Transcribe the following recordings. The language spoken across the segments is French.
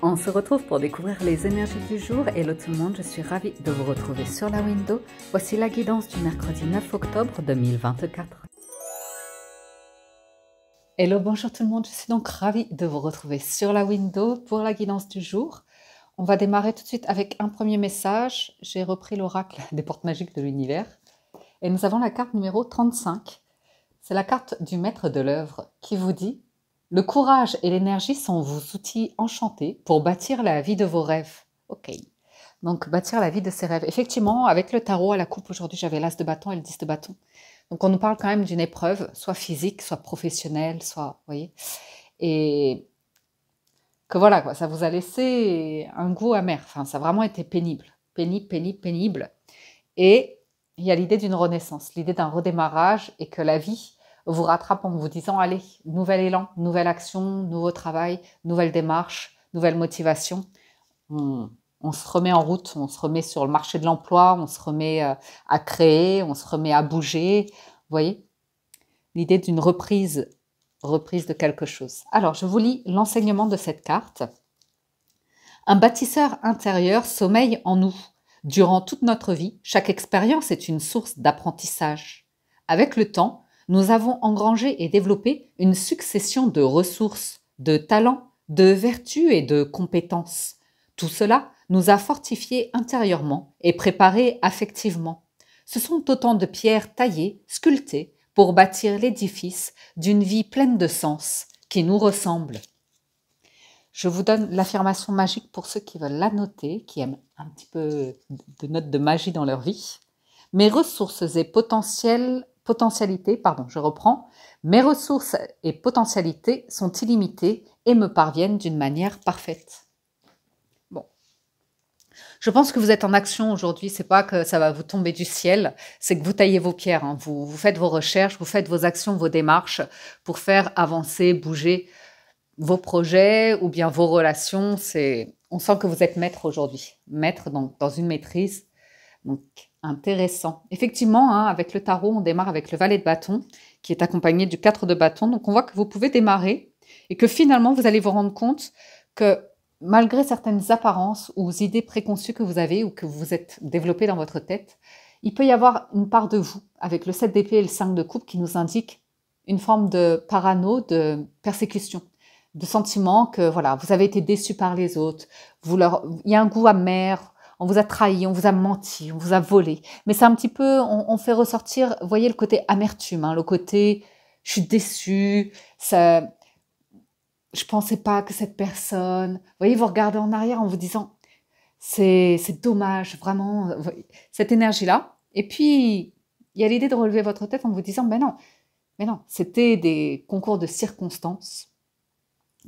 On se retrouve pour découvrir les énergies du jour. Hello tout le monde, je suis ravie de vous retrouver sur la window. Voici la guidance du mercredi 9 octobre 2024. Hello, bonjour tout le monde, je suis donc ravie de vous retrouver sur la window pour la guidance du jour. On va démarrer tout de suite avec un premier message. J'ai repris l'oracle des portes magiques de l'univers. Et nous avons la carte numéro 35. C'est la carte du maître de l'œuvre qui vous dit « Le courage et l'énergie sont vos outils enchantés pour bâtir la vie de vos rêves. » Ok. Donc, bâtir la vie de ses rêves. Effectivement, avec le tarot à la coupe, aujourd'hui, j'avais l'as de bâton et le 10 de bâton. Donc, on nous parle quand même d'une épreuve, soit physique, soit professionnelle, soit, vous voyez. Et que voilà, quoi, ça vous a laissé un goût amer. Enfin, ça a vraiment été pénible. Pénible. Et il y a l'idée d'une renaissance, l'idée d'un redémarrage et que la vie vous rattrape en vous disant, allez, nouvel élan, nouvelle action, nouveau travail, nouvelle démarche, nouvelle motivation. On se remet en route, on se remet sur le marché de l'emploi, on se remet à créer, on se remet à bouger. Vous voyez, l'idée d'une reprise de quelque chose. Alors, je vous lis l'enseignement de cette carte. Un bâtisseur intérieur sommeille en nous. Durant toute notre vie, chaque expérience est une source d'apprentissage. Avec le temps, nous avons engrangé et développé une succession de ressources, de talents, de vertus et de compétences. Tout cela nous a fortifiés intérieurement et préparés affectivement. Ce sont autant de pierres taillées, sculptées, pour bâtir l'édifice d'une vie pleine de sens qui nous ressemble. Je vous donne l'affirmation magique pour ceux qui veulent la noter, qui aiment un petit peu de notes de magie dans leur vie. Mes ressources et potentialités, je reprends. Mes ressources et potentialités sont illimitées et me parviennent d'une manière parfaite. Bon. Je pense que vous êtes en action aujourd'hui, c'est pas que ça va vous tomber du ciel, c'est que vous taillez vos pierres, hein. Vous faites vos recherches, vous faites vos actions, vos démarches pour faire avancer, bouger vos projets ou bien vos relations. On sent que vous êtes maître aujourd'hui, maître dans une maîtrise. Donc, intéressant. Effectivement, hein, avec le tarot, on démarre avec le valet de bâton qui est accompagné du 4 de bâton. Donc, on voit que vous pouvez démarrer et que finalement, vous allez vous rendre compte que malgré certaines apparences ou idées préconçues que vous avez ou que vous êtes développées dans votre tête, il peut y avoir une part de vous, avec le 7 d'épée et le 5 de coupe, qui nous indique une forme de parano, de persécution, de sentiment que voilà, vous avez été déçu par les autres, il y a un goût amer, on vous a trahi, on vous a menti, on vous a volé. Mais c'est un petit peu, on fait ressortir, vous voyez, le côté amertume, hein, le côté je suis déçu, ça, je pensais pas que cette personne... Vous voyez, vous regardez en arrière en vous disant c'est dommage, vraiment, cette énergie-là. Et puis, il y a l'idée de relever votre tête en vous disant mais non, c'était des concours de circonstances.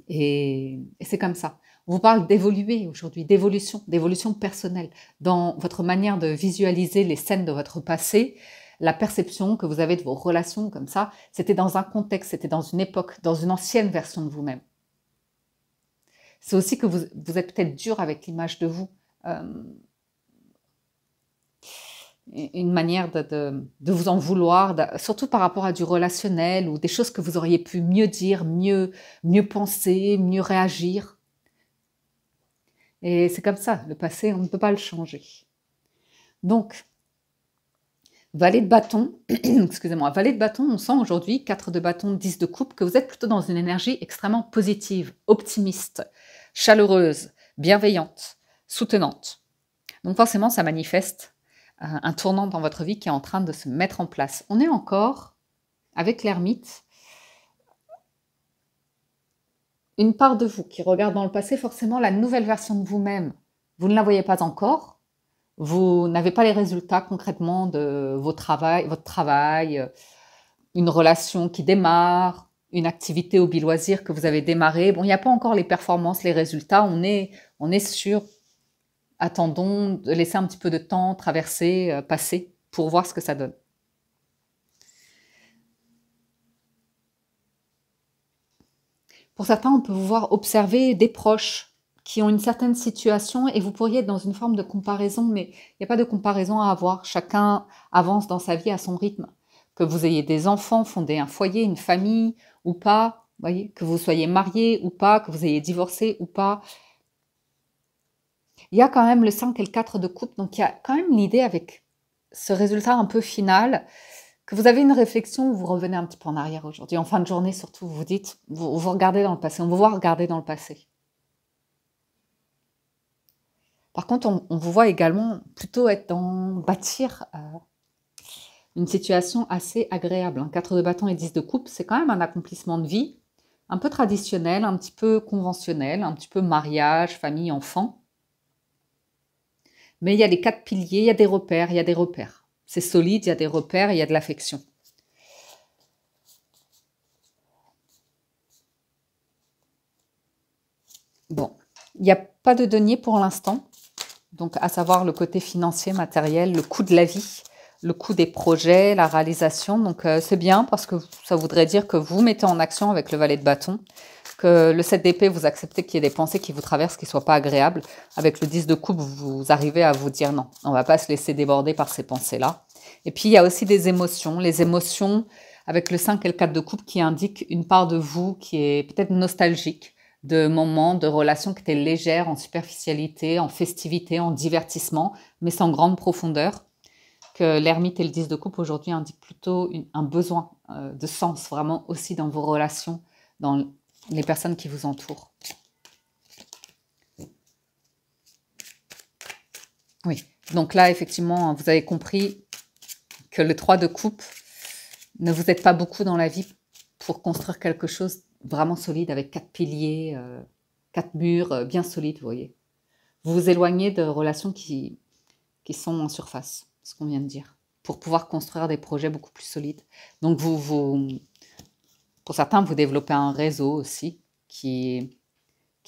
Et c'est comme ça. On vous parle d'évoluer aujourd'hui, d'évolution personnelle, dans votre manière de visualiser les scènes de votre passé, la perception que vous avez de vos relations comme ça, c'était dans un contexte, c'était dans une époque, dans une ancienne version de vous-même. C'est aussi que vous êtes peut-être dur avec l'image de vous. Une manière de vous en vouloir, surtout par rapport à du relationnel ou des choses que vous auriez pu mieux dire, mieux penser, mieux réagir. Et c'est comme ça, le passé, on ne peut pas le changer. Donc, valet de bâton, excusez-moi, valet de bâton, on sent aujourd'hui, 4 de bâton, 10 de coupe, que vous êtes plutôt dans une énergie extrêmement positive, optimiste, chaleureuse, bienveillante, soutenante. Donc forcément, ça manifeste un tournant dans votre vie qui est en train de se mettre en place. On est encore, avec l'ermite, une part de vous qui regarde dans le passé forcément la nouvelle version de vous-même. Vous ne la voyez pas encore, vous n'avez pas les résultats concrètement de votre travail, une relation qui démarre, une activité hobby loisir que vous avez démarré. Bon, il n'y a pas encore les performances, les résultats, on est sur... Attendons de laisser un petit peu de temps traverser, passer, pour voir ce que ça donne. Pour certains, on peut vous voir observer des proches qui ont une certaine situation et vous pourriez être dans une forme de comparaison, mais il n'y a pas de comparaison à avoir. Chacun avance dans sa vie à son rythme. Que vous ayez des enfants, fonder un foyer, une famille ou pas, voyez, que vous soyez marié ou pas, que vous ayez divorcé ou pas. Il y a quand même le 5 et le 4 de coupe, donc il y a quand même l'idée avec ce résultat un peu final, que vous avez une réflexion où vous revenez un petit peu en arrière aujourd'hui. En fin de journée, surtout, vous dites, vous regardez dans le passé, on vous voit regarder dans le passé. Par contre, on vous voit également plutôt être dans bâtir une situation assez agréable. 4 de bâton et 10 de coupe, c'est quand même un accomplissement de vie, un peu traditionnel, un petit peu conventionnel, un petit peu mariage, famille, enfant. Mais il y a les 4 piliers, il y a des repères, il y a des repères. C'est solide, il y a des repères, il y a de l'affection. Bon, il n'y a pas de denier pour l'instant. Donc, à savoir le côté financier, matériel, le coût de la vie, le coût des projets, la réalisation. Donc, c'est bien parce que ça voudrait dire que vous mettez en action avec le valet de bâton, que le 7 d'épée, vous acceptez qu'il y ait des pensées qui vous traversent, qui ne soient pas agréables. Avec le 10 de coupe, vous arrivez à vous dire non, on ne va pas se laisser déborder par ces pensées-là. Et puis, il y a aussi des émotions. Les émotions avec le 5 et le 4 de coupe qui indiquent une part de vous qui est peut-être nostalgique, de moments, de relations qui étaient légères en superficialité, en festivité, en divertissement, mais sans grande profondeur. Que l'ermite et le 10 de coupe aujourd'hui indiquent plutôt un besoin de sens, vraiment aussi dans vos relations, dans les personnes qui vous entourent. Oui, donc là, effectivement, vous avez compris que le 3 de coupe, ne vous aide pas beaucoup dans la vie pour construire quelque chose vraiment solide avec 4 piliers, 4 murs bien solides, vous voyez. Vous vous éloignez de relations qui sont en surface, ce qu'on vient de dire, pour pouvoir construire des projets beaucoup plus solides. Donc, pour certains, vous développez un réseau aussi qui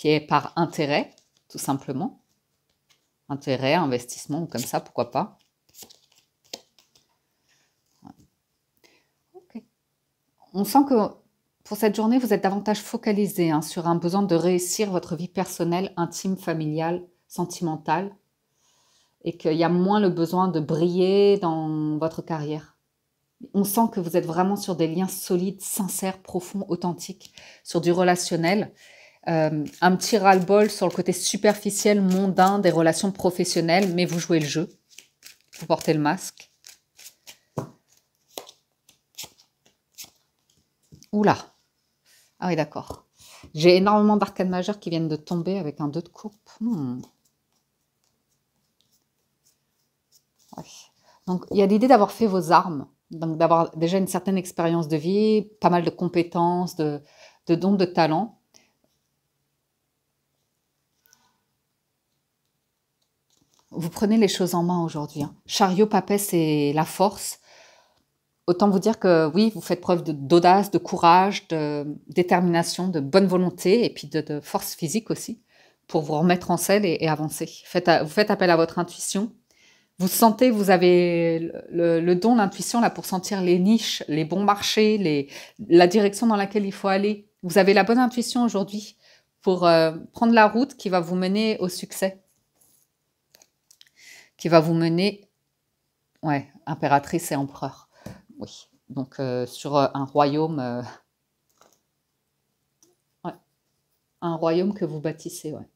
est par intérêt, tout simplement. Intérêt, investissement, comme ça, pourquoi pas. Okay. On sent que pour cette journée, vous êtes davantage focalisé sur un besoin de réussir votre vie personnelle, intime, familiale, sentimentale, et qu'il y a moins le besoin de briller dans votre carrière. On sent que vous êtes vraiment sur des liens solides, sincères, profonds, authentiques, sur du relationnel. Un petit ras-le-bol sur le côté superficiel, mondain des relations professionnelles, mais vous jouez le jeu. Vous portez le masque. Oula! Ah oui, d'accord. J'ai énormément d'arcades majeures qui viennent de tomber avec un 2 de coupe. Ouais. Donc, il y a l'idée d'avoir fait vos armes, donc d'avoir déjà une certaine expérience de vie, pas mal de compétences, de dons, de talents. Vous prenez les choses en main aujourd'hui. Chariot, papesse et la force. Autant vous dire que oui, vous faites preuve d'audace, de courage, de détermination, de bonne volonté et puis de force physique aussi pour vous remettre en selle et avancer. Vous faites appel à votre intuition. Vous sentez, vous avez le don, l'intuition là pour sentir les niches, les bons marchés, la direction dans laquelle il faut aller. Vous avez la bonne intuition aujourd'hui pour prendre la route qui va vous mener au succès. Qui va vous mener, ouais, impératrice et empereur. Oui, donc sur un royaume que vous bâtissez, ouais.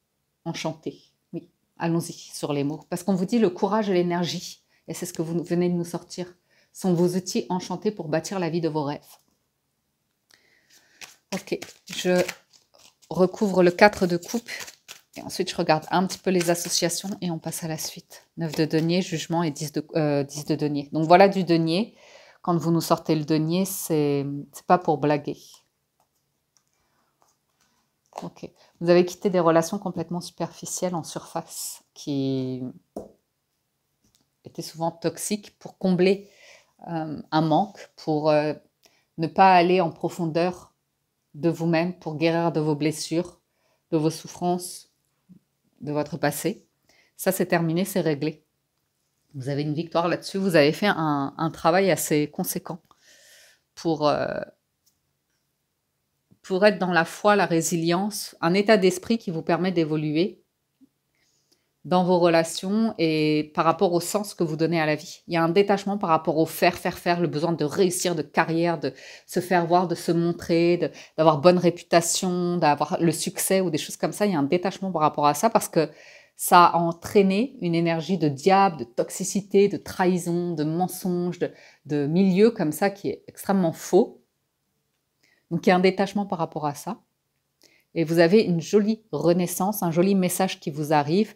Enchanté, oui. Allons-y sur les mots. Parce qu'on vous dit le courage et l'énergie, et c'est ce que vous venez de nous sortir, sont vos outils enchantés pour bâtir la vie de vos rêves. Ok, je recouvre le 4 de coupe, et ensuite je regarde un petit peu les associations, et on passe à la suite. 9 de denier, jugement et 10 de denier. Donc voilà du denier. Quand vous nous sortez le denier, c'est pas pour blaguer. Ok. Vous avez quitté des relations complètement superficielles en surface qui étaient souvent toxiques pour combler un manque, pour ne pas aller en profondeur de vous-même, pour guérir de vos blessures, de vos souffrances, de votre passé. Ça, c'est terminé, c'est réglé. Vous avez une victoire là-dessus. Vous avez fait un travail assez conséquent pour être dans la foi, la résilience, un état d'esprit qui vous permet d'évoluer dans vos relations et par rapport au sens que vous donnez à la vie. Il y a un détachement par rapport au faire, le besoin de réussir, de carrière, de se faire voir, de se montrer, d'avoir bonne réputation, d'avoir le succès ou des choses comme ça. Il y a un détachement par rapport à ça parce que ça a entraîné une énergie de diable, de toxicité, de trahison, de mensonge, de milieu comme ça qui est extrêmement faux. Donc il y a un détachement par rapport à ça. Et vous avez une jolie renaissance, un joli message qui vous arrive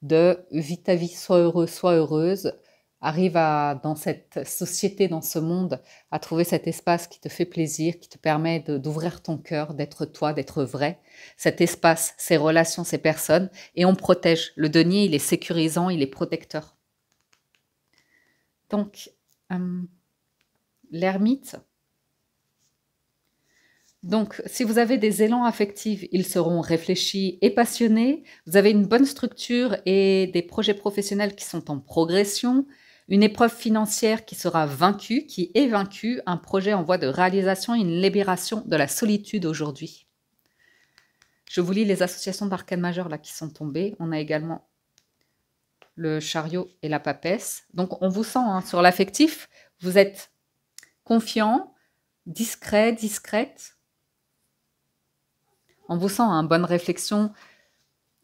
de « vis ta vie, sois heureux, sois heureuse ». Arrive dans cette société, dans ce monde, à trouver cet espace qui te fait plaisir, qui te permet d'ouvrir ton cœur, d'être toi, d'être vrai. Cet espace, ces relations, ces personnes, et on protège. Le denier, il est sécurisant, il est protecteur. Donc, l'ermite. Donc, si vous avez des élans affectifs, ils seront réfléchis et passionnés. Vous avez une bonne structure et des projets professionnels qui sont en progression. Une épreuve financière qui sera vaincue, qui est vaincue, un projet en voie de réalisation, une libération de la solitude aujourd'hui. Je vous lis les associations d'arcanes majeures là qui sont tombées. On a également le chariot et la papesse. Donc on vous sent hein, sur l'affectif, vous êtes confiant, discret, discrète. On vous sent une bonne réflexion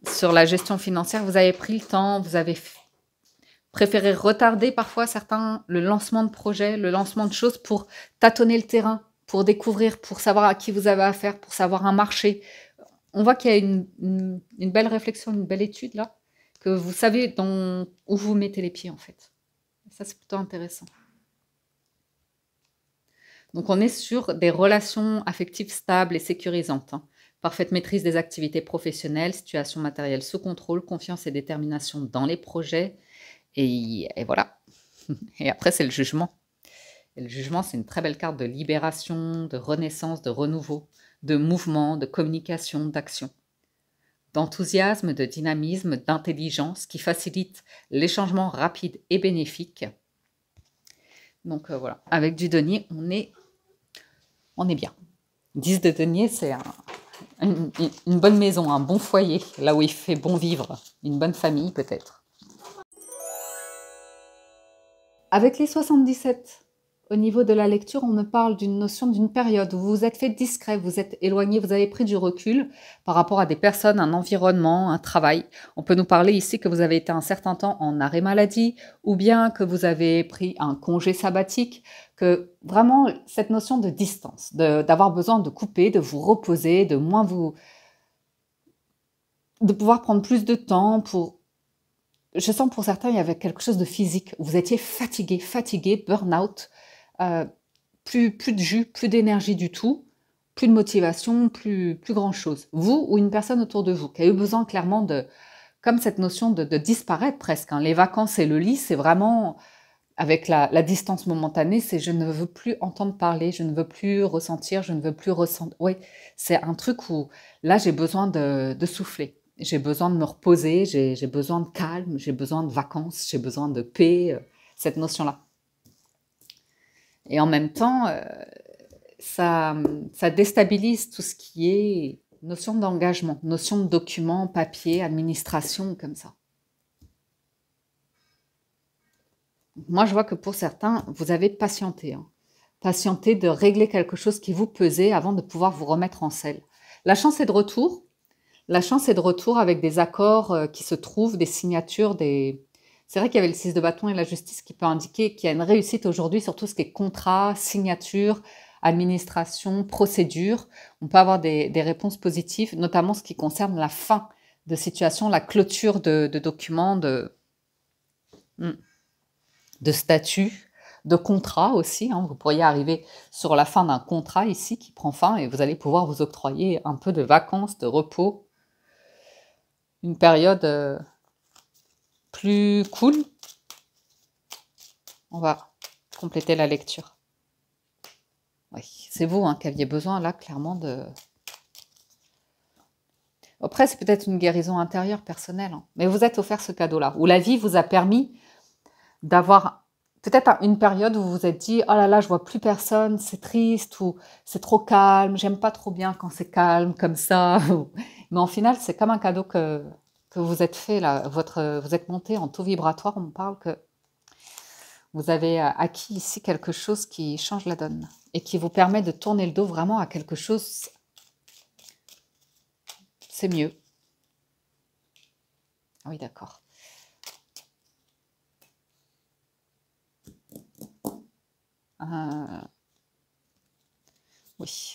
sur la gestion financière. Vous avez pris le temps, vous avez préférez retarder parfois certains le lancement de projets, le lancement de choses pour tâtonner le terrain, pour découvrir, pour savoir à qui vous avez affaire, pour savoir un marché. On voit qu'il y a une belle réflexion, une belle étude là, que vous savez où vous mettez les pieds en fait. Ça, c'est plutôt intéressant. Donc, on est sur des relations affectives stables et sécurisantes. Hein. Parfaite maîtrise des activités professionnelles, situation matérielle sous contrôle, confiance et détermination dans les projets. Et voilà. Et après, c'est le jugement. Et le jugement, c'est une très belle carte de libération, de renaissance, de renouveau, de mouvement, de communication, d'action, d'enthousiasme, de dynamisme, d'intelligence qui facilite les changements rapides et bénéfiques. Donc voilà, avec du denier, on est bien. 10 de denier, c'est une bonne maison, un bon foyer, là où il fait bon vivre, une bonne famille peut-être. Avec les 77, au niveau de la lecture, on me parle d'une notion d'une période où vous vous êtes fait discret, vous êtes éloigné, vous avez pris du recul par rapport à des personnes, un environnement, un travail. On peut nous parler ici que vous avez été un certain temps en arrêt maladie ou bien que vous avez pris un congé sabbatique, que vraiment cette notion de distance, d'avoir besoin de couper, de vous reposer, de pouvoir prendre plus de temps pour... Je sens pour certains, il y avait quelque chose de physique. Vous étiez fatigué, burn-out, plus de jus, plus d'énergie du tout, plus de motivation, plus grand-chose. Vous ou une personne autour de vous qui a eu besoin clairement comme cette notion de disparaître presque. Hein. Les vacances et le lit, c'est vraiment, avec la distance momentanée, c'est je ne veux plus entendre parler, je ne veux plus ressentir, je ne veux plus ressentir. Oui, c'est un truc où là, j'ai besoin de souffler. J'ai besoin de me reposer, j'ai besoin de calme, j'ai besoin de vacances, j'ai besoin de paix, cette notion-là. Et en même temps, ça déstabilise tout ce qui est notion d'engagement, notion de document, papier, administration, comme ça. Moi, je vois que pour certains, vous avez patienté. Hein. Patienté de régler quelque chose qui vous pesait avant de pouvoir vous remettre en selle. La chance est de retour. La chance est de retour avec des accords qui se trouvent, des signatures, C'est vrai qu'il y avait le 6 de bâton et la justice qui peut indiquer qu'il y a une réussite aujourd'hui sur tout ce qui est contrat, signature, administration, procédure. On peut avoir des réponses positives, notamment ce qui concerne la fin de situation, la clôture de documents, de statut, de contrat aussi. Hein. Vous pourriez arriver sur la fin d'un contrat ici qui prend fin et vous allez pouvoir vous octroyer un peu de vacances, de repos. Une période plus cool. On va compléter la lecture. Oui, c'est vous qui aviez besoin là, clairement, de... Après, c'est peut-être une guérison intérieure, personnelle. Hein. Mais vous êtes offert ce cadeau-là, où la vie vous a permis d'avoir peut-être une période où vous vous êtes dit « Oh là là, je vois plus personne, c'est triste » ou « C'est trop calme, j'aime pas trop bien quand c'est calme comme ça. » Mais en final, c'est comme un cadeau que vous êtes fait, là. Vous êtes monté en taux vibratoire. On me parle que vous avez acquis ici quelque chose qui change la donne et qui vous permet de tourner le dos vraiment à quelque chose. C'est mieux. Ah oui, d'accord. Oui.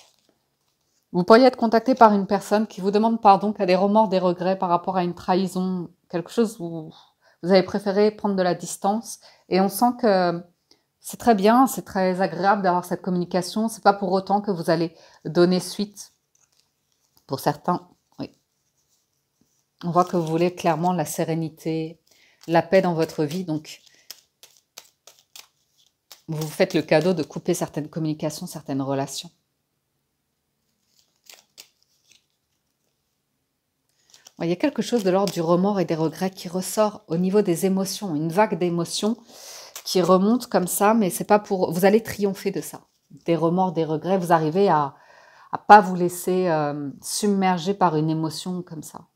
Vous pourriez être contacté par une personne qui vous demande pardon, qui a des remords, des regrets par rapport à une trahison, quelque chose où vous avez préféré prendre de la distance. Et on sent que c'est très bien, c'est très agréable d'avoir cette communication. C'est pas pour autant que vous allez donner suite. Pour certains, oui. On voit que vous voulez clairement la sérénité, la paix dans votre vie. Donc, vous vous faites le cadeau de couper certaines communications, certaines relations. Il y a quelque chose de l'ordre du remords et des regrets qui ressort au niveau des émotions, une vague d'émotions qui remonte comme ça, mais c'est pas pour... Vous allez triompher de ça. Des remords, des regrets, vous arrivez à pas vous laisser submerger par une émotion comme ça.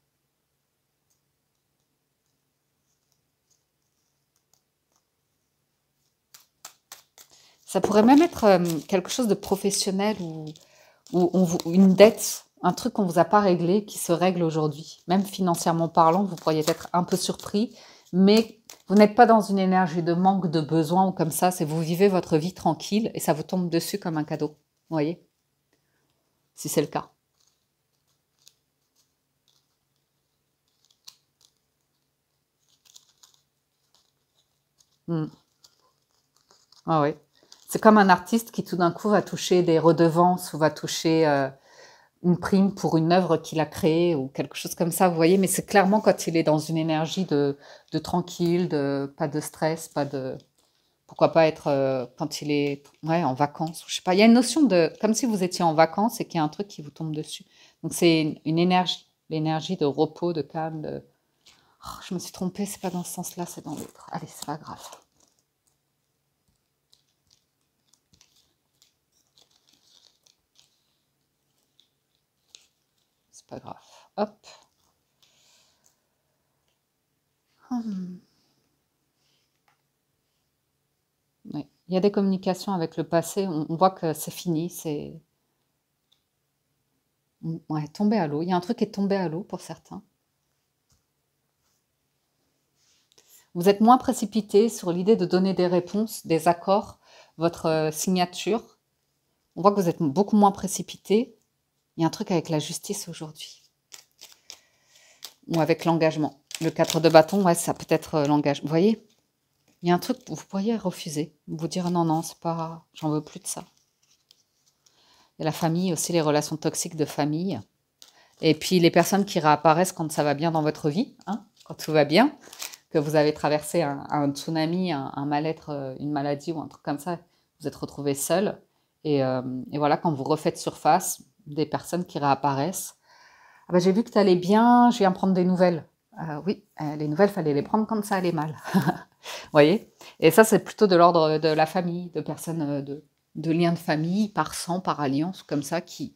Ça pourrait même être quelque chose de professionnel ou une dette, un truc qu'on vous a pas réglé qui se règle aujourd'hui. Même financièrement parlant, vous pourriez être un peu surpris, mais vous n'êtes pas dans une énergie de manque, de besoin ou comme ça. C'est vous vivez votre vie tranquille et ça vous tombe dessus comme un cadeau. Vous voyez? Si c'est le cas. Hmm. Ah oui. C'est comme un artiste qui tout d'un coup va toucher des redevances ou va toucher une prime pour une œuvre qu'il a créée ou quelque chose comme ça, vous voyez. Mais c'est clairement quand il est dans une énergie de tranquille, de pas de stress, pas de... Pourquoi pas être quand il est ouais, en vacances, ou je sais pas. Il y a une notion de... Comme si vous étiez en vacances et qu'il y a un truc qui vous tombe dessus. Donc c'est une énergie, l'énergie de repos, de calme. Oh, je me suis trompée, c'est pas dans ce sens-là, c'est dans l'autre. Allez, c'est pas grave. C'est pas grave. Hop. Hum. Ouais. Il y a des communications avec le passé, on voit que c'est fini, c'est ouais, tombé à l'eau. Il y a un truc qui est tombé à l'eau pour certains. Vous êtes moins précipité sur l'idée de donner des réponses, des accords, votre signature. On voit que vous êtes beaucoup moins précipité. Il y a un truc avec la justice aujourd'hui. Ou avec l'engagement. Le 4 de bâton, ouais, ça peut être l'engagement. Vous voyez? Il y a un truc, vous pourriez refuser. Vous dire non, non, c'est pas... J'en veux plus de ça. Il y a la famille aussi, les relations toxiques de famille. Et puis les personnes qui réapparaissent quand ça va bien dans votre vie, hein, quand tout va bien, que vous avez traversé un tsunami, un mal-être, une maladie ou un truc comme ça, vous êtes retrouvé seul. Et voilà, quand vous refaites surface, des personnes qui réapparaissent. Ah ben, j'ai vu que tu allais bien, je viens prendre des nouvelles. Oui, les nouvelles, fallait les prendre quand ça allait mal. Vous voyez? Et ça, c'est plutôt de l'ordre de la famille, de personnes, de liens de famille, par sang, par alliance, comme ça, qui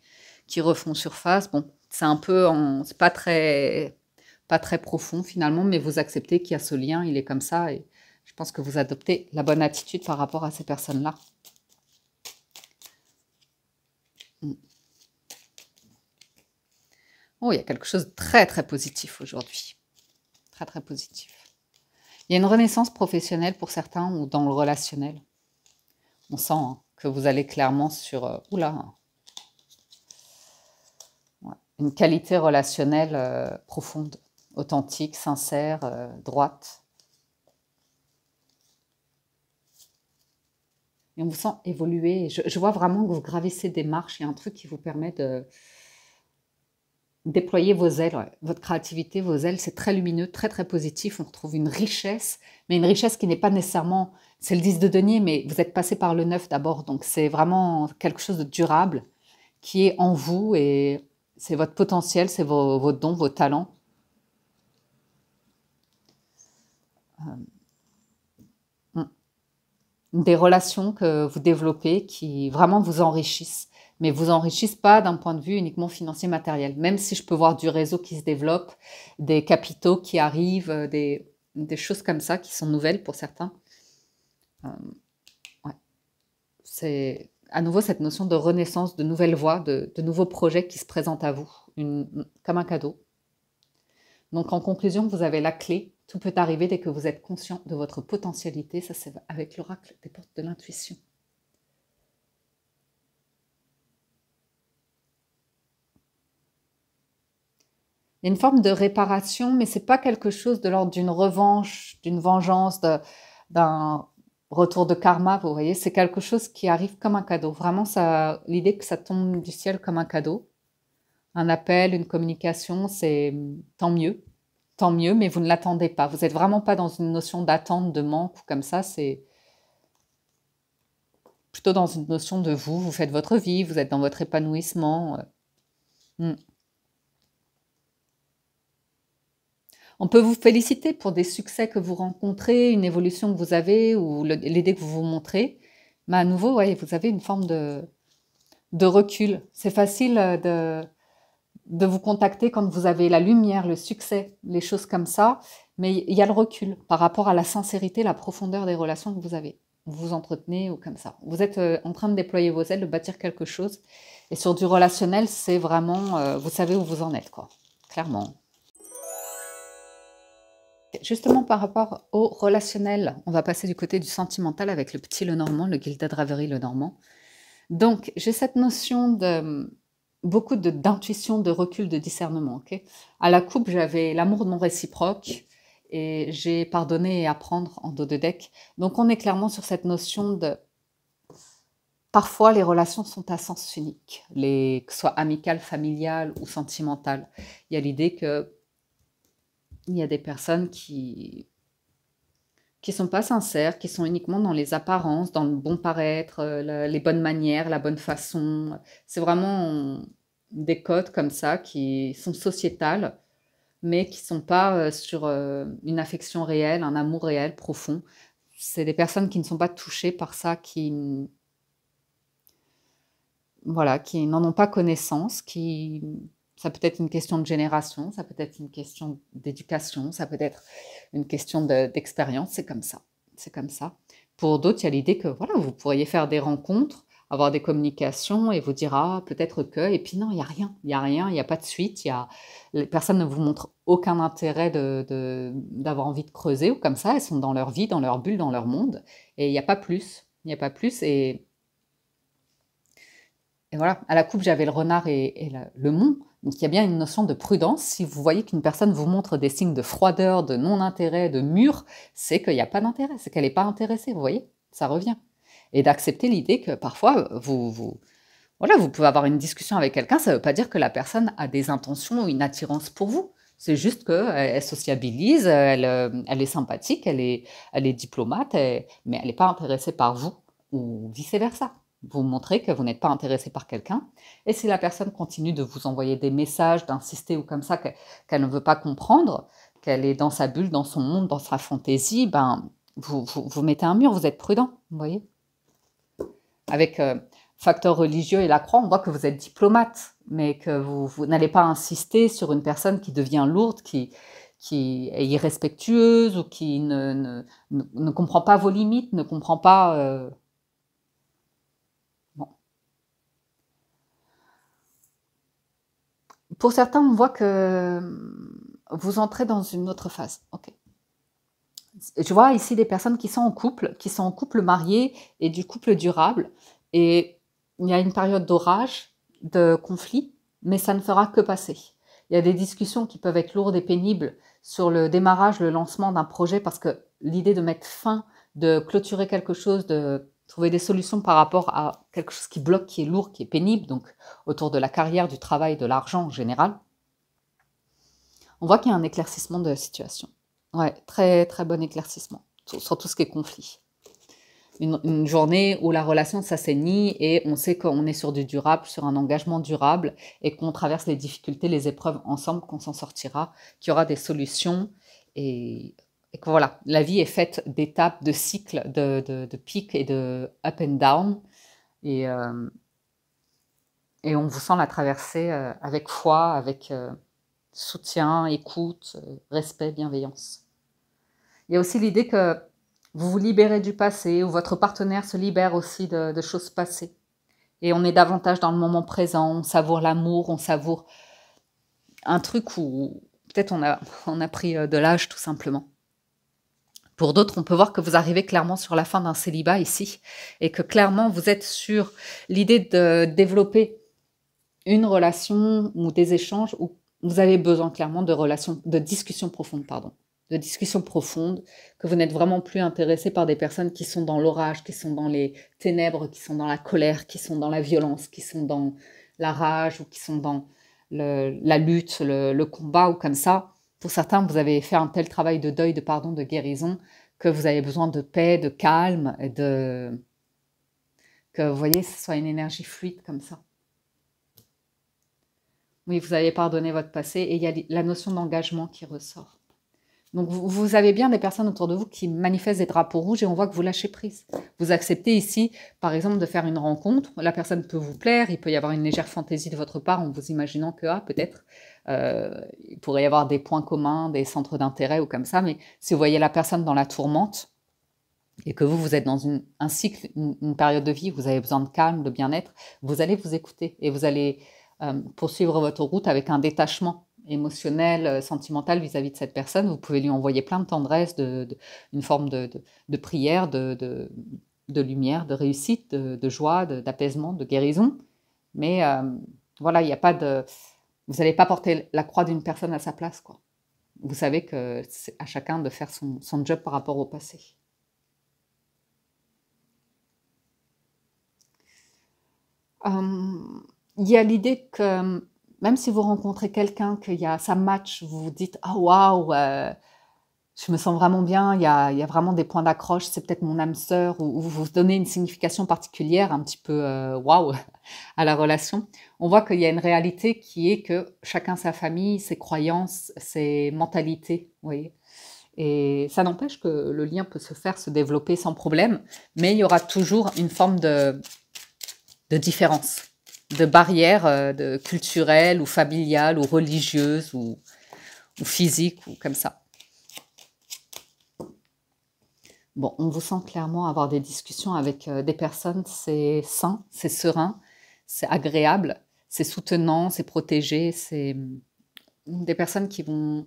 refont surface. Bon, c'est un peu, c'est pas très profond finalement, mais vous acceptez qu'il y a ce lien, il est comme ça, et je pense que vous adoptez la bonne attitude par rapport à ces personnes-là. Mm. Oh, il y a quelque chose de très très positif aujourd'hui. Très très positif. Il y a une renaissance professionnelle pour certains ou dans le relationnel. On sent hein, que vous allez clairement sur oula, ouais, une qualité relationnelle profonde, authentique, sincère, droite. Et on vous sent évoluer. Je vois vraiment que vous gravissez des marches. Il y a un truc qui vous permet de déployer vos ailes. Ouais. Votre créativité, vos ailes, c'est très lumineux, très très positif. On retrouve une richesse, mais une richesse qui n'est pas nécessairement... C'est le 10 de denier, mais vous êtes passé par le 9 d'abord. Donc c'est vraiment quelque chose de durable qui est en vous et c'est votre potentiel, c'est vos dons, vos talents. Des relations que vous développez qui vraiment vous enrichissent, mais vous enrichissent pas d'un point de vue uniquement financier matériel. Même si je peux voir du réseau qui se développe, des capitaux qui arrivent, des choses comme ça qui sont nouvelles pour certains. Ouais. C'est à nouveau cette notion de renaissance, de nouvelles voies, de nouveaux projets qui se présentent à vous, comme un cadeau. Donc en conclusion, vous avez la clé. Tout peut arriver dès que vous êtes conscient de votre potentialité. Ça, c'est avec l'oracle des portes de l'intuition. Il y a une forme de réparation, mais c'est pas quelque chose de l'ordre d'une revanche, d'une vengeance, d'un retour de karma, vous voyez. C'est quelque chose qui arrive comme un cadeau. Vraiment, ça, l'idée que ça tombe du ciel comme un cadeau. Un appel, une communication, c'est tant mieux, mais vous ne l'attendez pas. Vous n'êtes vraiment pas dans une notion d'attente, de manque ou comme ça. C'est plutôt dans une notion de vous. Vous faites votre vie, vous êtes dans votre épanouissement. Hmm. On peut vous féliciter pour des succès que vous rencontrez, une évolution que vous avez ou l'idée que vous vous montrez. Mais à nouveau, ouais, vous avez une forme de recul. C'est facile de vous contacter quand vous avez la lumière, le succès, les choses comme ça. Mais il y a le recul par rapport à la sincérité, la profondeur des relations que vous avez. Vous entretenez ou comme ça. Vous êtes en train de déployer vos ailes, de bâtir quelque chose. Et sur du relationnel, c'est vraiment, vous savez où vous en êtes, quoi. Clairement. Justement, par rapport au relationnel, on va passer du côté du sentimental avec le petit Lenormand, le Gilded Ravery Lenormand. Donc, j'ai cette notion de beaucoup d'intuition, de recul, de discernement. Okay, à la coupe, j'avais l'amour non réciproque et j'ai pardonné et apprendre en dos de deck. Donc, on est clairement sur cette notion de... Parfois, les relations sont à sens unique, que ce soit amicales, familiales ou sentimentales. Il y a l'idée que il y a des personnes qui sont pas sincères, qui sont uniquement dans les apparences, dans le bon paraître, les bonnes manières, la bonne façon. C'est vraiment des codes comme ça qui sont sociétales, mais qui sont pas sur une affection réelle, un amour réel, profond. C'est des personnes qui ne sont pas touchées par ça, voilà, qui n'en ont pas connaissance, ça peut être une question de génération, ça peut être une question d'éducation, ça peut être une question d'expérience, c'est comme ça. C'est comme ça. Pour d'autres, il y a l'idée que voilà, vous pourriez faire des rencontres, avoir des communications et vous dire ah, peut-être que, et puis non, il n'y a rien, il n'y a rien, il n'y a pas de suite, les personnes ne vous montrent aucun intérêt d'avoir envie de creuser ou comme ça, elles sont dans leur vie, dans leur bulle, dans leur monde, et il n'y a pas plus, il n'y a pas plus, et voilà, à la coupe, j'avais le renard et le mont. Donc il y a bien une notion de prudence. Si vous voyez qu'une personne vous montre des signes de froideur, de non-intérêt, de mur, c'est qu'il n'y a pas d'intérêt, c'est qu'elle n'est pas intéressée, vous voyez, ça revient. Et d'accepter l'idée que parfois, voilà, vous pouvez avoir une discussion avec quelqu'un, ça ne veut pas dire que la personne a des intentions ou une attirance pour vous. C'est juste qu'elle sociabilise, elle est sympathique, elle est diplomate, mais elle n'est pas intéressée par vous, ou vice-versa. Vous montrez que vous n'êtes pas intéressé par quelqu'un. Et si la personne continue de vous envoyer des messages, d'insister ou comme ça, qu'elle ne veut pas comprendre, qu'elle est dans sa bulle, dans son monde, dans sa fantaisie, ben, vous mettez un mur, vous êtes prudent, vous voyez. Avec facteur religieux et la croix, on voit que vous êtes diplomate, mais que vous n'allez pas insister sur une personne qui devient lourde, qui est irrespectueuse ou qui ne comprend pas vos limites, ne comprend pas... Bon. Pour certains, on voit que vous entrez dans une autre phase. Ok. Je vois ici des personnes qui sont en couple marié et du couple durable. Et il y a une période d'orage, de conflit, mais ça ne fera que passer. Il y a des discussions qui peuvent être lourdes et pénibles sur le démarrage, le lancement d'un projet, parce que l'idée de mettre fin, de clôturer quelque chose, de trouver des solutions par rapport à quelque chose qui bloque, qui est lourd, qui est pénible, donc autour de la carrière, du travail, de l'argent en général, on voit qu'il y a un éclaircissement de la situation. Ouais, très très bon éclaircissement sur tout ce qui est conflit. Une journée où la relation s'assainit et on sait qu'on est sur du durable, sur un engagement durable et qu'on traverse les difficultés, les épreuves ensemble, qu'on s'en sortira, qu'il y aura des solutions et que voilà, la vie est faite d'étapes, de cycles, de pics et de up and down et on vous sent la traverser avec foi, avec soutien, écoute, respect, bienveillance. Il y a aussi l'idée que vous vous libérez du passé ou votre partenaire se libère aussi de choses passées. Et on est davantage dans le moment présent, on savoure l'amour, on savoure un truc où peut-être on a pris de l'âge tout simplement. Pour d'autres, on peut voir que vous arrivez clairement sur la fin d'un célibat ici et que clairement vous êtes sur l'idée de développer une relation ou des échanges où vous avez besoin clairement de relations, de discussions profondes, pardon, de discussions profondes, que vous n'êtes vraiment plus intéressé par des personnes qui sont dans l'orage, qui sont dans les ténèbres, qui sont dans la colère, qui sont dans la violence, qui sont dans la rage ou qui sont dans la lutte, le combat ou comme ça. Pour certains, vous avez fait un tel travail de deuil, de pardon, de guérison, que vous avez besoin de paix, de calme, et que vous voyez, ce soit une énergie fluide comme ça. Oui, vous avez pardonné votre passé et il y a la notion d'engagement qui ressort. Donc, vous avez bien des personnes autour de vous qui manifestent des drapeaux rouges et on voit que vous lâchez prise. Vous acceptez ici, par exemple, de faire une rencontre. La personne peut vous plaire, il peut y avoir une légère fantaisie de votre part en vous imaginant que, peut-être, il pourrait y avoir des points communs, des centres d'intérêt ou comme ça. Mais si vous voyez la personne dans la tourmente et que vous êtes dans un cycle, une période de vie où vous avez besoin de calme, de bien-être, vous allez vous écouter et vous allez poursuivre votre route avec un détachement émotionnel, sentimental vis-à-vis de cette personne. Vous pouvez lui envoyer plein de tendresse, une forme de prière, de lumière, de réussite, de joie, d'apaisement, de guérison. Mais voilà, il n'y a pas de... Vous n'allez pas porter la croix d'une personne à sa place, quoi. Vous savez que c'est à chacun de faire son job par rapport au passé. Il y a l'idée que même si vous rencontrez quelqu'un, ça match, vous vous dites « Ah waouh, je me sens vraiment bien, il y a vraiment des points d'accroche, c'est peut-être mon âme sœur » ou vous vous donnez une signification particulière, un petit peu waouh à la relation. On voit qu'il y a une réalité qui est que chacun sa famille, ses croyances, ses mentalités, vous voyez. Et ça n'empêche que le lien peut se faire, se développer sans problème, mais il y aura toujours une forme de différence, de barrières culturelles ou familiales ou religieuses ou physiques ou comme ça. Bon, on vous sent clairement avoir des discussions avec des personnes, c'est sain, c'est serein, c'est agréable, c'est soutenant, c'est protégé, c'est des personnes qui vont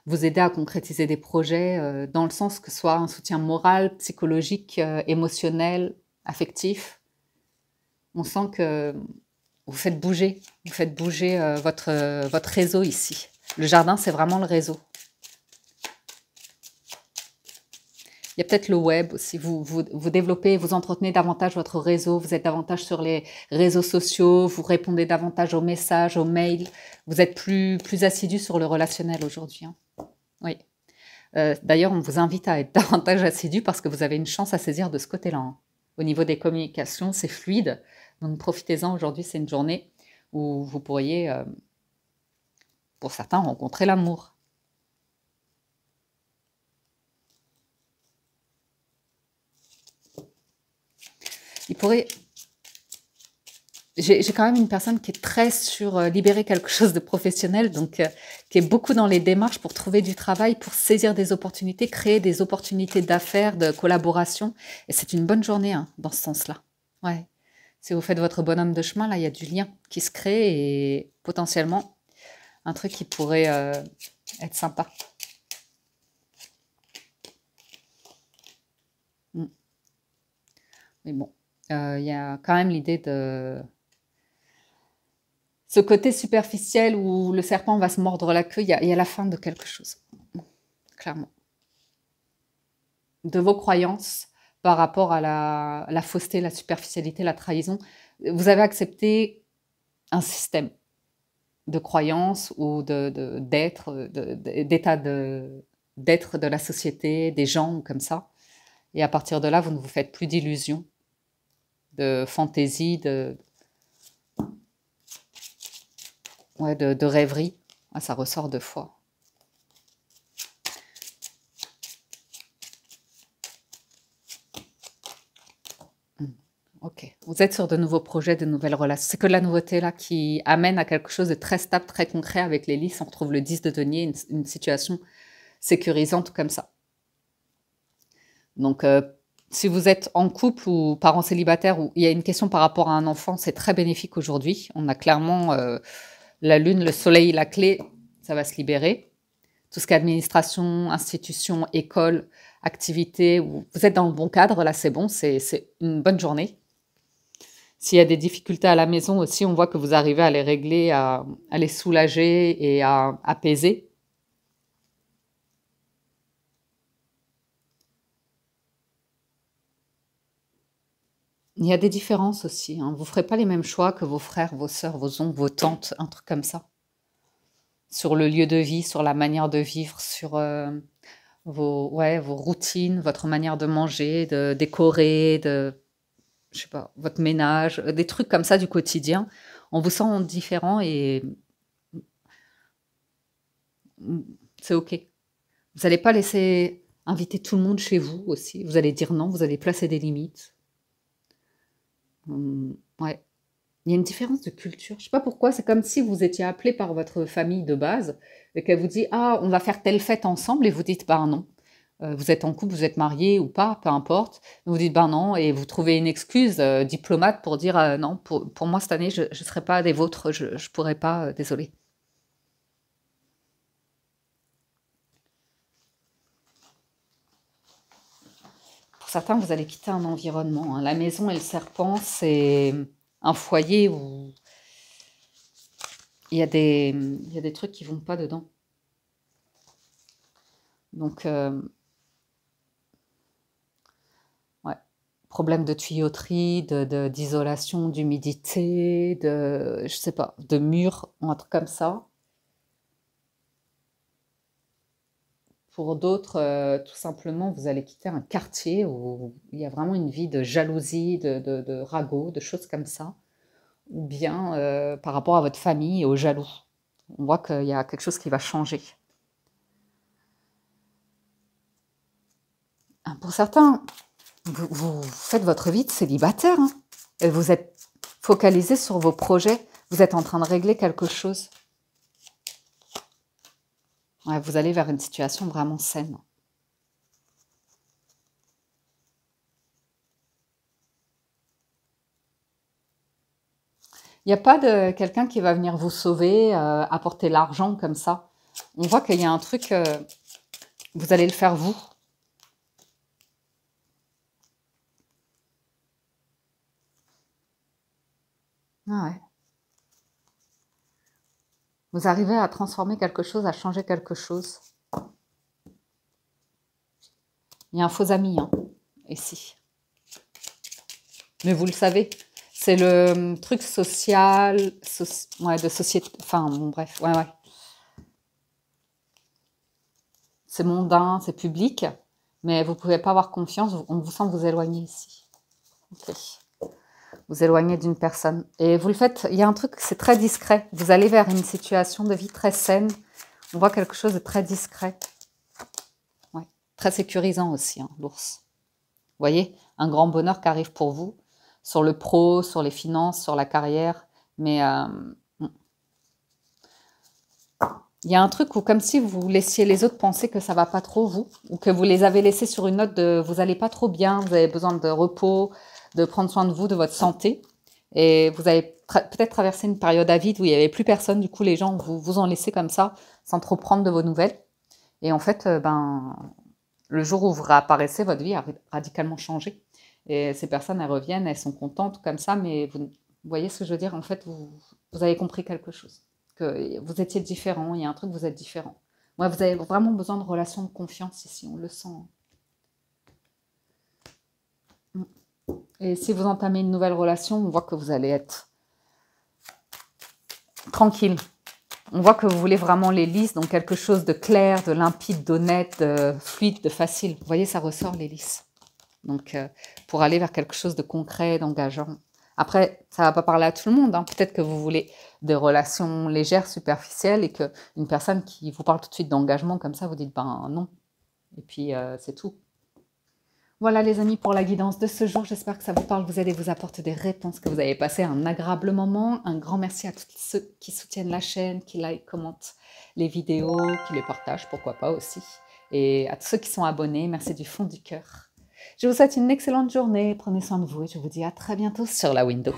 vous aider à concrétiser des projets dans le sens que ce soit un soutien moral, psychologique, émotionnel, affectif. On sent que vous faites bouger votre réseau ici. Le jardin, c'est vraiment le réseau. Il y a peut-être le web aussi. Vous développez, vous entretenez davantage votre réseau. Vous êtes davantage sur les réseaux sociaux. Vous répondez davantage aux messages, aux mails. Vous êtes plus assidu sur le relationnel aujourd'hui. Hein. Oui. D'ailleurs, on vous invite à être davantage assidu parce que vous avez une chance à saisir de ce côté-là. Hein. Au niveau des communications, c'est fluide. Donc, profitez-en. Aujourd'hui, c'est une journée où vous pourriez, pour certains, rencontrer l'amour. Il pourrait... J'ai quand même une personne qui est très sur libérer quelque chose de professionnel, donc qui est beaucoup dans les démarches pour trouver du travail, pour saisir des opportunités, créer des opportunités d'affaires, de collaboration. Et c'est une bonne journée hein, dans ce sens-là. Ouais. Si vous faites votre bonhomme de chemin, là, il y a du lien qui se crée et potentiellement un truc qui pourrait être sympa. Mais bon, il y a quand même l'idée de... Ce côté superficiel où le serpent va se mordre la queue, il y a la fin de quelque chose, clairement. De vos croyances par rapport à la fausseté, la superficialité, la trahison. Vous avez accepté un système de croyances ou d'état d'être de la société, des gens comme ça. Et à partir de là, vous ne vous faites plus d'illusions, de fantaisie, de rêverie. Ah, ça ressort 2 fois. Ok. Vous êtes sur de nouveaux projets, de nouvelles relations. C'est que la nouveauté là qui amène à quelque chose de très stable, très concret avec les lys. On retrouve le 10 de denier, une situation sécurisante comme ça. Donc, si vous êtes en couple ou parent célibataire, ou il y a une question par rapport à un enfant, c'est très bénéfique aujourd'hui. On a clairement la lune, le soleil, la clé. ça va se libérer. Tout ce qui est administration, institution, école, activité, vous êtes dans le bon cadre, là c'est bon, c'est une bonne journée. S'il y a des difficultés à la maison aussi, on voit que vous arrivez à les régler, à les soulager et à apaiser. Il y a des différences aussi, hein. Vous ne ferez pas les mêmes choix que vos frères, vos sœurs, vos oncles, vos tantes, un truc comme ça. Sur le lieu de vie, sur la manière de vivre, sur vos routines, votre manière de manger, de décorer, je sais pas, votre ménage, des trucs comme ça du quotidien. On vous sent différent et c'est OK. Vous n'allez pas laisser inviter tout le monde chez vous aussi. Vous allez dire non, vous allez placer des limites. Ouais. Il y a une différence de culture. Je sais pas pourquoi, c'est comme si vous étiez appelé par votre famille de base et qu'elle vous dit: «Ah, on va faire telle fête ensemble» et vous dites: «Ben non». Vous êtes en couple, vous êtes mariés ou pas, peu importe. Vous dites: «Ben non» et vous trouvez une excuse, diplomate pour dire: «Non, pour moi cette année, je ne serai pas des vôtres, je ne pourrai pas, désolé». Pour certains, vous allez quitter un environnement, hein. La maison et le serpent, c'est un foyer où il y a des trucs qui vont pas dedans. Donc, ouais, problème de tuyauterie, d'isolation, d'humidité, je sais pas, de murs, un truc comme ça. Pour d'autres, tout simplement, vous allez quitter un quartier où il y a vraiment une vie de jalousie, de ragots, de choses comme ça. Ou bien par rapport à votre famille et aux jaloux. On voit qu'il y a quelque chose qui va changer. Pour certains, vous faites votre vie de célibataire, hein, et vous êtes focalisé sur vos projets. Vous êtes en train de régler quelque chose. Ouais, vous allez vers une situation vraiment saine. Il n'y a pas de quelqu'un qui va venir vous sauver, apporter l'argent comme ça. On voit qu'il y a un truc, vous allez le faire vous. Ah ouais. Vous arrivez à transformer quelque chose, à changer quelque chose. Il y a un faux ami, hein, ici. Mais vous le savez, c'est le truc social, ouais, de société, enfin bon, bref, ouais, ouais. C'est mondain, c'est public, mais vous ne pouvez pas avoir confiance, on vous sent vous éloigner ici. Ok. Vous éloignez d'une personne. Et vous le faites, il y a un truc, c'est très discret. Vous allez vers une situation de vie très saine. On voit quelque chose de très discret. Ouais. Très sécurisant aussi, hein, l'ours. Vous voyez, un grand bonheur qui arrive pour vous, sur le pro, sur les finances, sur la carrière. Mais il y a un truc où, comme si vous laissiez les autres penser que ça va pas trop, vous, ou que vous les avez laissés sur une note de vous allez pas trop bien, vous avez besoin de repos, de prendre soin de vous, de votre santé. Et vous avez peut-être traversé une période à vide où il n'y avait plus personne, du coup les gens vous ont laissé comme ça, sans trop prendre de vos nouvelles. Et en fait, le jour où vous réapparaissez, votre vie a radicalement changé. Et ces personnes, elles reviennent, elles sont contentes comme ça, mais vous voyez ce que je veux dire? En fait, vous avez compris quelque chose. Que vous étiez différent, il y a un truc, vous êtes différent. Moi, vous avez vraiment besoin de relations de confiance ici, on le sent. Et si vous entamez une nouvelle relation, on voit que vous allez être tranquille. On voit que vous voulez vraiment les lys, donc quelque chose de clair, de limpide, d'honnête, de fluide, de facile. Vous voyez, ça ressort les lys. Donc, pour aller vers quelque chose de concret, d'engageant. Après, ça ne va pas parler à tout le monde, hein. Peut-être que vous voulez des relations légères, superficielles, et qu'une personne qui vous parle tout de suite d'engagement, comme ça, vous dites, ben non. Et puis, c'est tout. Voilà les amis pour la guidance de ce jour. J'espère que ça vous parle, vous aide et vous apporte des réponses, que vous avez passé un agréable moment. Un grand merci à tous ceux qui soutiennent la chaîne, qui like, commentent les vidéos, qui les partagent, pourquoi pas aussi. Et à tous ceux qui sont abonnés, merci du fond du cœur. Je vous souhaite une excellente journée, prenez soin de vous et je vous dis à très bientôt sur la window.